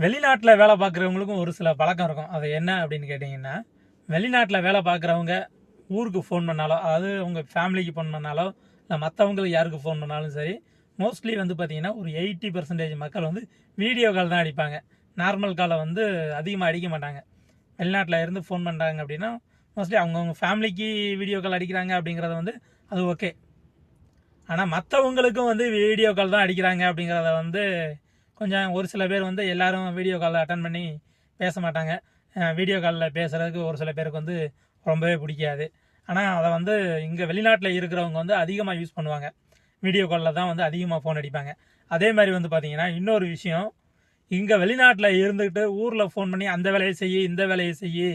வெளிநாட்டில் வேலை பார்க்குறவங்களுக்கும் ஒரு சில பழக்கம் இருக்கும். அது என்ன அப்படின்னு கேட்டிங்கன்னா, வெளிநாட்டில் வேலை பார்க்குறவங்க ஊருக்கு ஃபோன் பண்ணாலோ, அதாவது உங்கள் ஃபேமிலிக்கு ஃபோன் பண்ணாலோ, இல்லை மற்றவங்களுக்கு யாருக்கு ஃபோன் பண்ணாலும் சரி, மோஸ்ட்லி வந்து பார்த்தீங்கன்னா ஒரு 80% மக்கள் வந்து வீடியோ கால் தான் அடிப்பாங்க. நார்மல் காலை வந்து அதிகமாக அடிக்க மாட்டாங்க. வெளிநாட்டில் இருந்து ஃபோன் பண்ணுறாங்க அப்படின்னா மோஸ்ட்லி அவங்கவுங்க ஃபேமிலிக்கு வீடியோ கால் அடிக்கிறாங்க அப்படிங்கிறது வந்து அது ஓகே. ஆனால் மற்றவங்களுக்கும் வந்து வீடியோ கால் தான் அடிக்கிறாங்க அப்படிங்கிறத வந்து கொஞ்சம் ஒரு சில பேர் வந்து எல்லாரும் வீடியோ காலில் அட்டன் பண்ணி பேச மாட்டாங்க. வீடியோ காலில் பேசுகிறதுக்கு ஒரு சில பேருக்கு வந்து ரொம்பவே பிடிக்காது. ஆனால் அதை வந்து இங்கே வெளிநாட்டில் இருக்கிறவங்க வந்து அதிகமாக யூஸ் பண்ணுவாங்க. வீடியோ காலில் தான் வந்து அதிகமாக ஃபோன் அடிப்பாங்க. அதே மாதிரி வந்து பார்த்திங்கன்னா இன்னொரு விஷயம், இங்கே வெளிநாட்டில் இருந்துக்கிட்டு ஊரில் ஃபோன் பண்ணி அந்த வேலையை செய்யி இந்த வேலையை செய்யி,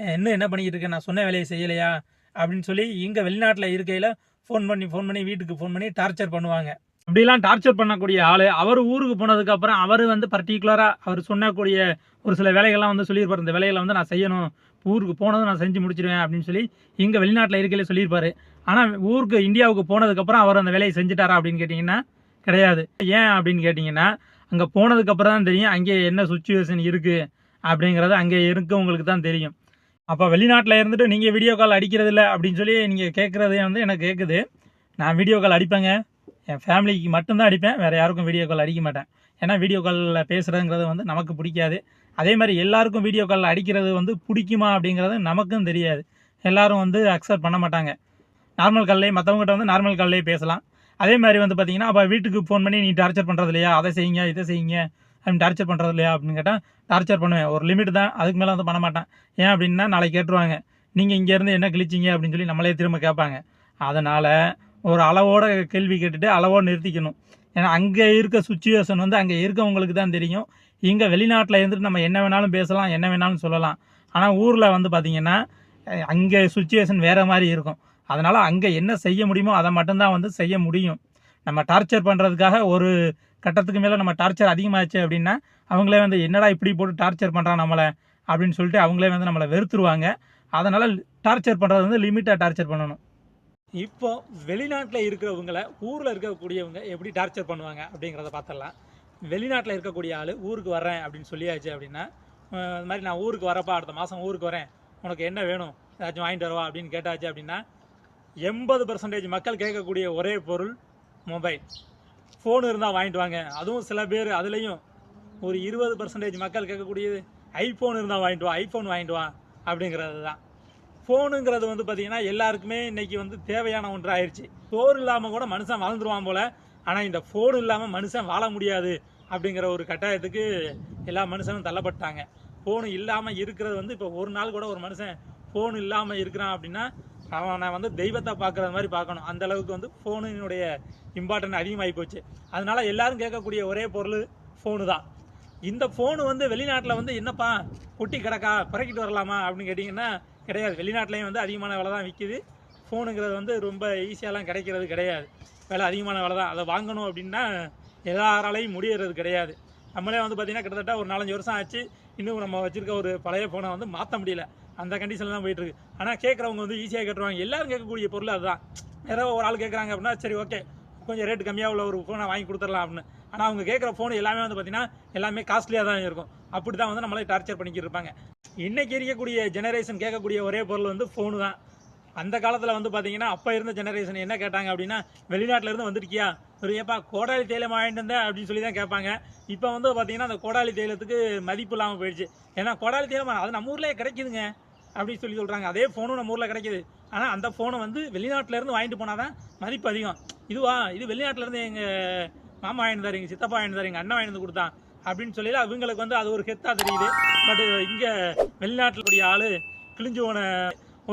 இன்னும் என்ன பண்ணிக்கிட்டு இருக்கேன், நான் சொன்ன வேலையை செய்யலையா அப்படின்னு சொல்லி இங்கே வெளிநாட்டில் இருக்கையில் ஃபோன் பண்ணி வீட்டுக்கு ஃபோன் பண்ணி டார்ச்சர் பண்ணுவாங்க. அப்படிலாம் டார்ச்சர் பண்ணக்கூடிய ஆள் அவர் ஊருக்கு போனதுக்கப்புறம் அவர் வந்து பர்டிகுலராக அவர் சொன்னக்கூடிய ஒரு சில வேலைகள்லாம் வந்து சொல்லியிருப்பார். இந்த வேலைகளை வந்து நான் செய்யணும், ஊருக்கு போனதும் நான் செஞ்சு முடிச்சிடுவேன் அப்படின்னு சொல்லி இங்கே வெளிநாட்டில் இருக்கையில் சொல்லியிருப்பார். ஆனால் ஊருக்கு இந்தியாவுக்கு போனதுக்கப்புறம் அவர் அந்த வேலையை செஞ்சுட்டாரா அப்படின்னு கேட்டிங்கன்னா கிடையாது. ஏன் அப்படின்னு கேட்டிங்கன்னா, அங்கே போனதுக்கப்புறம் தான் தெரியும் அங்கே என்ன சுச்சுவேஷன் இருக்குது அப்படிங்கிறது அங்கே இருக்கவங்களுக்கு தான் தெரியும். அப்போ வெளிநாட்டில் இருந்துட்டு நீங்கள் வீடியோ கால் அடிக்கிறது இல்லை அப்படின்னு சொல்லி நீங்கள் கேட்குறது வந்து எனக்கு கேட்குது. நான் வீடியோ கால் அடிப்பேங்க, என் ஃபேமிலிக்கு மட்டும்தான் அடிப்பேன், வேறு யாருக்கும் வீடியோ கால் அடிக்க மாட்டேன். ஏன்னா வீடியோ காலில் பேசுகிறதுங்கிறது வந்து நமக்கு பிடிக்காது. அதே மாதிரி எல்லாருக்கும் வீடியோ காலில் அடிக்கிறது வந்து பிடிக்குமா அப்படிங்கிறது நமக்கும் தெரியாது. எல்லோரும் வந்து அக்செப்ட் பண்ண மாட்டாங்க. நார்மல் கால்லேயே மற்றவங்ககிட்ட வந்து நார்மல் கால்லேயே பேசலாம். அதே மாதிரி வந்து பார்த்திங்கன்னா, அப்போ வீட்டுக்கு ஃபோன் பண்ணி நீ டார்ச்சர் பண்ணுறது இல்லையா, அதை செய்யுங்க இதை செய்யுங்க அப்படின்னு டார்ச்சர் பண்ணுறது இல்லையா அப்படின்னு கேட்டால் டார்ச்சர் பண்ணுவேன். ஒரு லிமிட் தான், அதுக்கு மேலே வந்து பண்ண மாட்டேன். ஏன் அப்படின்னா நாளைக்கு கேட்டுருவாங்க, நீங்கள் இங்கேருந்து என்ன கிழிச்சிங்க அப்படின்னு சொல்லி நம்மளே திரும்ப கேட்பாங்க. அதனால் ஒரு அளவோட கேள்வி கேட்டுட்டு அளவோடு நிறுத்திக்கணும். ஏன்னா அங்கே இருக்க சுச்சுவேஷன் வந்து அங்கே இருக்கவங்களுக்கு தான் தெரியும். இங்கே வெளிநாட்டில் இருந்துட்டு நம்ம என்ன வேணாலும் பேசலாம், என்ன வேணாலும் சொல்லலாம். ஆனால் ஊரில் வந்து பார்த்திங்கன்னா அங்கே சுச்சுவேஷன் வேறு மாதிரி இருக்கும். அதனால் அங்கே என்ன செய்ய முடியுமோ அதை மட்டும்தான் வந்து செய்ய முடியும். நம்ம டார்ச்சர் பண்ணுறதுக்காக ஒரு கட்டத்துக்கு மேலே நம்ம டார்ச்சர் அதிகமாகிடுச்சு அப்படின்னா அவங்களே வந்து என்னடா இப்படி போட்டு டார்ச்சர் பண்ணுறான் நம்மளை அப்படின்னு சொல்லிட்டு அவங்களே வந்து நம்மளை வெறுத்துருவாங்க. அதனால் டார்ச்சர் பண்ணுறது வந்து லிமிட்டாக டார்ச்சர் பண்ணணும். இப்போ வெளிநாட்டில் இருக்கிறவங்களை ஊரில் இருக்கக்கூடியவங்க எப்படி டார்ச்சர் பண்ணுவாங்க அப்படிங்கிறத பார்த்துடலாம். வெளிநாட்டில் இருக்கக்கூடிய ஆள் ஊருக்கு வர்றேன் அப்படின்னு சொல்லியாச்சு அப்படின்னா, இது மாதிரி நான் ஊருக்கு வரப்பா, அடுத்த மாதம் ஊருக்கு வரேன், உனக்கு என்ன வேணும், ஏதாச்சும் வாங்கிட்டு வரவா அப்படின்னு கேட்டாச்சு அப்படின்னா 80% மக்கள் கேட்கக்கூடிய ஒரே பொருள் மொபைல். ஃபோன் இருந்தால் வாங்கிட்டு வாங்க. அதுவும் சில பேர் அதுலேயும் ஒரு 20% மக்கள் கேட்கக்கூடியது ஐஃபோன் இருந்தால் வாங்கிட்டு வா, ஐஃபோன் வாங்கிட்டு வா அப்படிங்கிறது தான். ஃபோனுங்கிறது வந்து பார்த்திங்கன்னா எல்லாருக்குமே இன்றைக்கி வந்து தேவையான ஒன்று ஆயிடுச்சு. சோறு இல்லாமல் கூட மனுஷன் வாழ்ந்துருவான் போல். ஆனால் இந்த ஃபோன் இல்லாமல் மனுஷன் வாழ முடியாது அப்படிங்கிற ஒரு கட்டாயத்துக்கு எல்லா மனுஷனும் தள்ளப்பட்டாங்க. ஃபோனு இல்லாமல் இருக்கிறது வந்து இப்போ ஒரு நாள் கூட ஒரு மனுஷன் ஃபோன் இல்லாமல் இருக்கிறான் அப்படின்னா அவனை வந்து தெய்வத்தை பார்க்குறது மாதிரி பார்க்கணும். அந்தளவுக்கு வந்து ஃபோனுடைய இம்பார்ட்டன்ட் அதிகமாகி போச்சு. அதனால் எல்லோரும் கேட்கக்கூடிய ஒரே பொருள் ஃபோனு தான். இந்த ஃபோனு வந்து வெளிநாட்டில் வந்து என்னப்பா கொட்டி கிடக்கா, பிறக்கிட்டு வரலாமா அப்படின்னு கேட்டிங்கன்னா கிடையாது. வெளிநாட்டிலையும் வந்து அதிகமான விலை தான் விற்கிது. ஃபோனுங்கிறது வந்து ரொம்ப ஈஸியாலாம் கிடைக்கிறது கிடையாது. விலை அதிகமான விலை தான். அதை வாங்கணும் அப்படின்னா எல்லாராலையும் முடியறது கிடையாது. நம்மளே வந்து பார்த்திங்கன்னா கிட்டத்தட்ட ஒரு 4-5 வருஷம் ஆச்சு, இன்னும் நம்ம வச்சுருக்க ஒரு பழைய ஃபோனை வந்து மாற்ற முடியல. அந்த கண்டிஷனில் தான் போயிட்டுருக்கு. ஆனால் கேட்குறவங்க வந்து ஈஸியாக கேட்டுருவாங்க. எல்லோரும் கேட்கக்கூடிய பொருள் அதுதான். வேறு ஒரு ஆள் கேட்குறாங்க அப்படின்னா சரி ஓகே, கொஞ்சம் ரேட்டு கம்மியாக உள்ள ஒரு ஃபோனை வாங்கி கொடுத்துடலாம் அப்படின்னு. ஆனால் அவங்க கேட்குற ஃபோனு எல்லாமே வந்து பார்த்திங்கன்னா எல்லாமே காஸ்ட்லியாக தான் இருக்கும். அப்படி தான் வந்து நம்மளே டார்ச்சர் பண்ணிக்கிட்டு இருப்பாங்க. இன்றைக்கி இருக்கக்கூடிய ஜெனரேஷன் கேட்கக்கூடிய ஒரே பொருள் வந்து ஃபோனு தான். அந்த காலத்தில் வந்து பார்த்திங்கன்னா அப்போ இருந்த ஜெனரேஷன் என்ன கேட்டாங்க அப்படின்னா, வெளிநாட்டிலேருந்து வந்துருக்கியா, ஒரு ஏப்பா கோடாலி தைலம் வாங்கிட்டு இருந்தேன் அப்படின்னு சொல்லி தான் கேட்பாங்க. இப்போ வந்து பார்த்திங்கன்னா அந்த கோடாலி தைலத்துக்கு மதிப்பு இல்லாமல் போயிடுச்சு. ஏன்னா கோடாலி தைலம் அது நம்ம ஊர்லேயே கிடைக்குதுங்க அப்படின்னு சொல்லி சொல்கிறாங்க. அதே ஃபோனும் நம்ம ஊரில் கிடைக்கிது. ஆனால் அந்த ஃபோனை வந்து வெளிநாட்டிலேருந்து வாங்கிட்டு போனால் தான் மதிப்பு அதிகம். இது வெளிநாட்டிலேருந்து எங்கள் மாமா வாங்கிட்டு எங்கள் சித்தப்பா வாங்கிட்டு எங்கள் அண்ணன் வாங்கிட்டு கொடுத்தான் அப்படின்னு சொல்லி அவங்களுக்கு வந்து அது ஒரு ஹெத்தாக தெரியுது. பட் இங்கே வெளிநாட்டிலுடைய ஆள் கிழிஞ்சு போன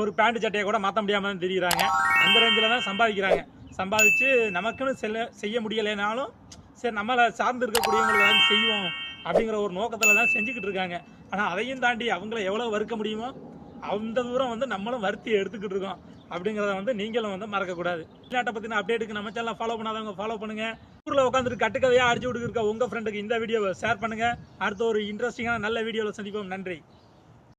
ஒரு பேண்ட் சட்டையை கூட மாற்ற முடியாமல் தான் தெரியுறாங்க. அந்த ரேஞ்சில் தான் சம்பாதிக்கிறாங்க. சம்பாதிச்சு நமக்குன்னு செய்ய முடியலைனாலும் சரி நம்மளை சார்ந்து இருக்கக்கூடியவங்களுக்கு தான் செய்வோம் அப்படிங்கிற ஒரு நோக்கத்தில் தான் செஞ்சுக்கிட்டு இருக்காங்க. ஆனால் அதையும் தாண்டி அவங்கள எவ்வளோ வறுக்க முடியுமோ அந்த தூரம் வந்து நம்மளும் வருத்தி எடுத்துக்கிட்டு இருக்கோம் அப்படிங்கிறத வந்து நீங்களும் வந்து மறக்கக்கூடாது. வெளிநாட்டை பற்றின அப்டேட்டுக்கு நம்ம சேனலை ஃபாலோ பண்ணாதவங்க ஃபாலோ பண்ணுங்கள். ஊரில் உட்காந்துட்டு கட்டுக்கதையாக அடிச்சு விட்டுருக்க உங்கள் ஃப்ரெண்டுக்கு இந்த வீடியோவை ஷேர் பண்ணுங்கள். அடுத்த ஒரு இன்ட்ரெஸ்டிங்கான நல்ல வீடியோவில் சந்திப்போம். நன்றி.